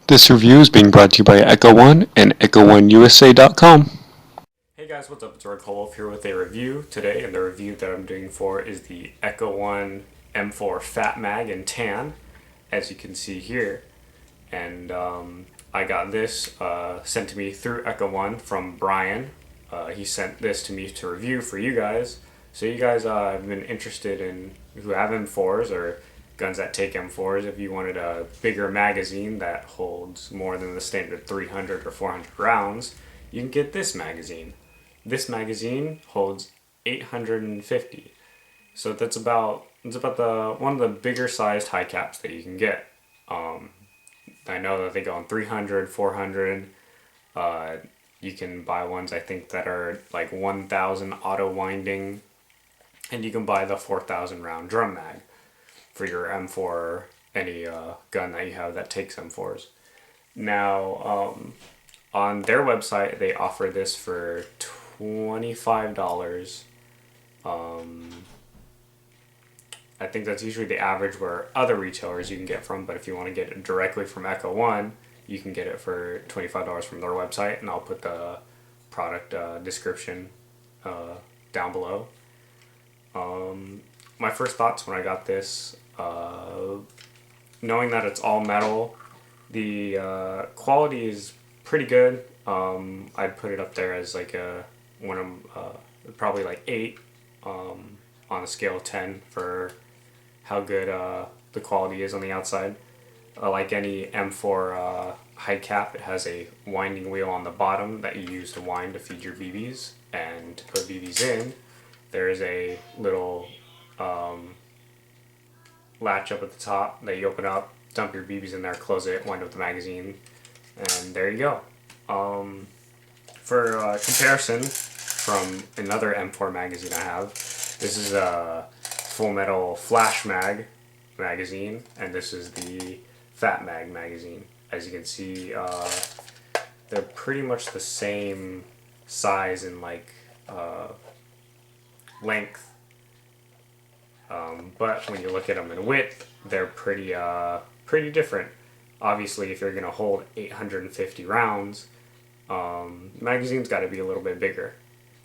This review is being brought to you by Echo1 and Echo1USA.com. Hey guys, what's up? It's Rick Wolf here with a review today, and the review that I'm doing for is the Echo1 M4 Fat Mag in tan, as you can see here. And I got this sent to me through Echo1 from Brian. He sent this to me to review for you guys. So you guys have been interested in who have M4s or guns that take M4s. If you wanted a bigger magazine that holds more than the standard 300 or 400 rounds, you can get this magazine. This magazine holds 850. So it's about the one of the bigger sized high caps that you can get. I know that they go on 300, 400. You can buy ones I think that are like 1,000 auto winding, and you can buy the 4,000 round drum mag for your M4, any gun that you have that takes M4s. Now, on their website, they offer this for $25. I think that's usually the average where other retailers you can get from, but if you want to get it directly from Echo1, you can get it for $25 from their website, and I'll put the product description down below. My first thoughts when I got this, knowing that it's all metal, the quality is pretty good. I'd put it up there as like a probably like 8 on a scale of 10 for how good the quality is on the outside. Like any M4 high cap, it has a winding wheel on the bottom that you use to wind to feed your BBs. And to put BBs in, there is a little latch up at the top that you open up, dump your BBs in there, close it, wind up the magazine, and there you go. For comparison from another M4 magazine I have, this is a Full Metal Flash Mag magazine, and this is the Fat Mag magazine. As you can see, they're pretty much the same size and like length, but when you look at them in width, they're pretty different. Obviously, if you're gonna hold 850 rounds, magazine's got to be a little bit bigger,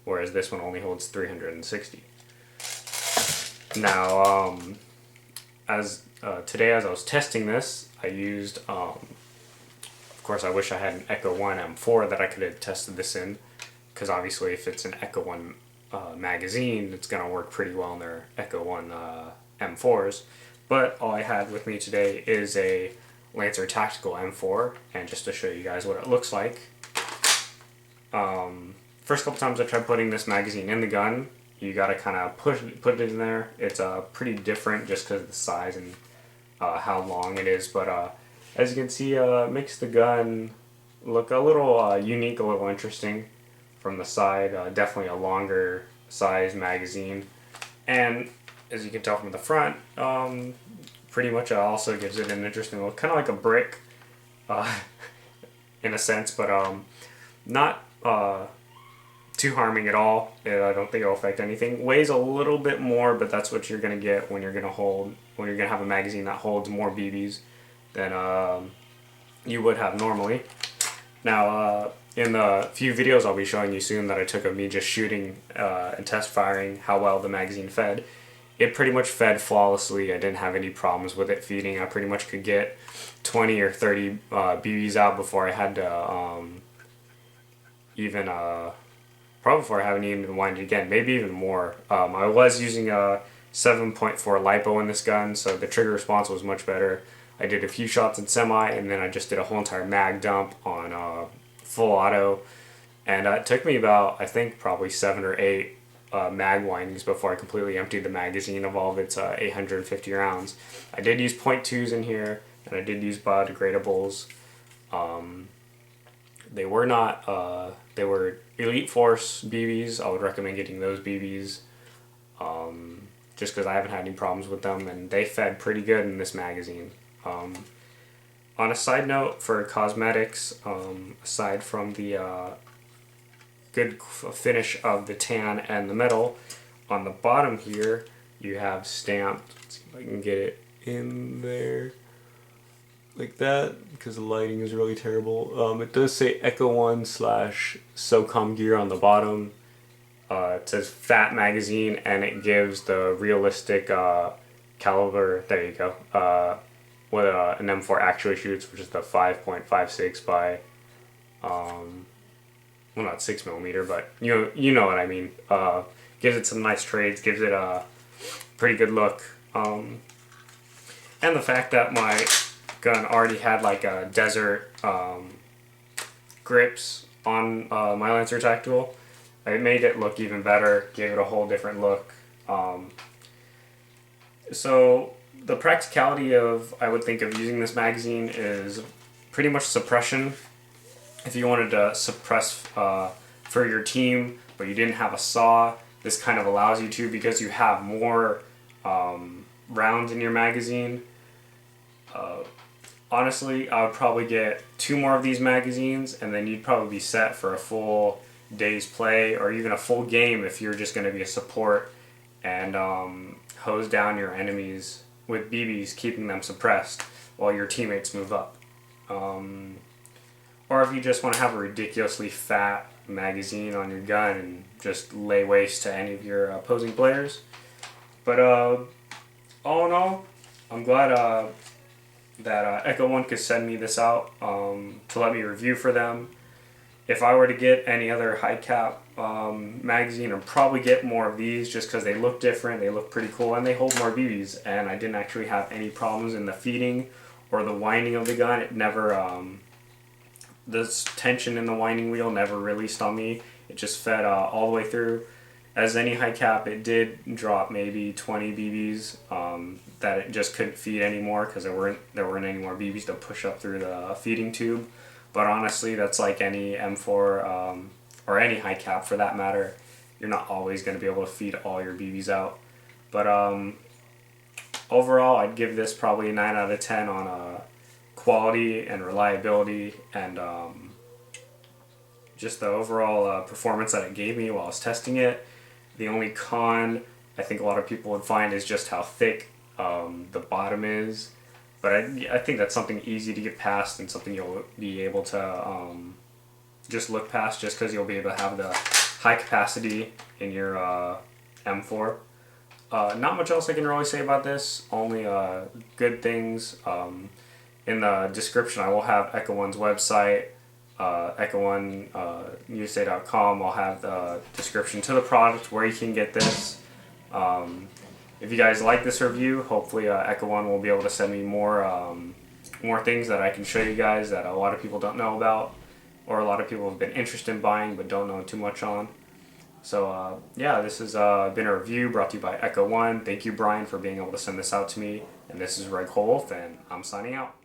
whereas this one only holds 360. Now, as today as I was testing this, I used, of course I wish I had an Echo1 M4 that I could have tested this in, because obviously if it's an Echo1 magazine, it's going to work pretty well in their Echo1 M4s, but all I had with me today is a Lancer Tactical M4, and just to show you guys what it looks like. First couple times I tried putting this magazine in the gun, you gotta kind of put it in there. It's pretty different just because of the size and how long it is, but as you can see, it makes the gun look a little unique, a little interesting from the side. Definitely a longer size magazine, and as you can tell from the front, pretty much also gives it an interesting look, kind of like a brick in a sense, but not too harming at all. I don't think it'll affect anything. Weighs a little bit more, but that's what you're gonna get when you're gonna have a magazine that holds more BBs than you would have normally. Now, in the few videos I'll be showing you soon that I took of me just shooting and test firing how well the magazine fed, it pretty much fed flawlessly. I didn't have any problems with it feeding. I pretty much could get 20 or 30 BBs out before I had to even probably before I haven't even winded again, maybe even more. I was using a 7.4 LiPo in this gun, so the trigger response was much better. I did a few shots in semi, and then I just did a whole entire mag dump on full auto, and it took me about, I think, probably 7 or 8 mag windings before I completely emptied the magazine of all of its 850 rounds. I did use .2s in here, and I did use biodegradables. They were not, they were Elite Force BBs. I would recommend getting those BBs just because I haven't had any problems with them, and they fed pretty good in this magazine. On a side note, for cosmetics, aside from the good finish of the tan and the metal, on the bottom here you have stamped, let's see if I can get it in there, like that because the lighting is really terrible. It does say Echo1 / SOCOM gear on the bottom. It says Fat Magazine, and it gives the realistic caliber. There you go. What an M4 actually shoots, which is the 5.56 by, well, not 6 millimeter, but you know what I mean. Gives it some nice trades, gives it a pretty good look. And the fact that my gun already had like a desert grips on my Lancer Tactical, it made it look even better, gave it a whole different look. So the practicality of, I would think, of using this magazine is pretty much suppression. If you wanted to suppress for your team, but you didn't have a saw, this kind of allows you to, because you have more rounds in your magazine. Honestly, I would probably get 2 more of these magazines, and then you'd probably be set for a full day's play, or even a full game if you're just going to be a support and hose down your enemies with BBs, keeping them suppressed while your teammates move up. Or if you just want to have a ridiculously fat magazine on your gun and just lay waste to any of your opposing players. But all in all, I'm glad that Echo1 could send me this out to let me review for them. If I were to get any other high cap magazine, I'd probably get more of these just because they look different, they look pretty cool, and they hold more BBs. And I didn't actually have any problems in the feeding or the winding of the gun. It never, this tension in the winding wheel never released on me. It just fed all the way through. As any high cap, it did drop maybe 20 BBs that it just couldn't feed anymore because there weren't any more BBs to push up through the feeding tube. But honestly, that's like any M4 or any high cap for that matter. You're not always going to be able to feed all your BBs out. But overall, I'd give this probably a 9 out of 10 on quality and reliability and just the overall performance that it gave me while I was testing it. The only con I think a lot of people would find is just how thick the bottom is. But I think that's something easy to get past and something you'll be able to just look past, just because you'll be able to have the high capacity in your M4. Not much else I can really say about this, only good things. In the description I will have Echo1's website, Echo1USA.com. I'll have the description to the product where you can get this. If you guys like this review, hopefully Echo1 will be able to send me more things that I can show you guys that a lot of people don't know about, or a lot of people have been interested in buying but don't know too much on. So yeah, this has been a review brought to you by Echo1. Thank you, Brian, for being able to send this out to me. And this is Red Wolf, and I'm signing out.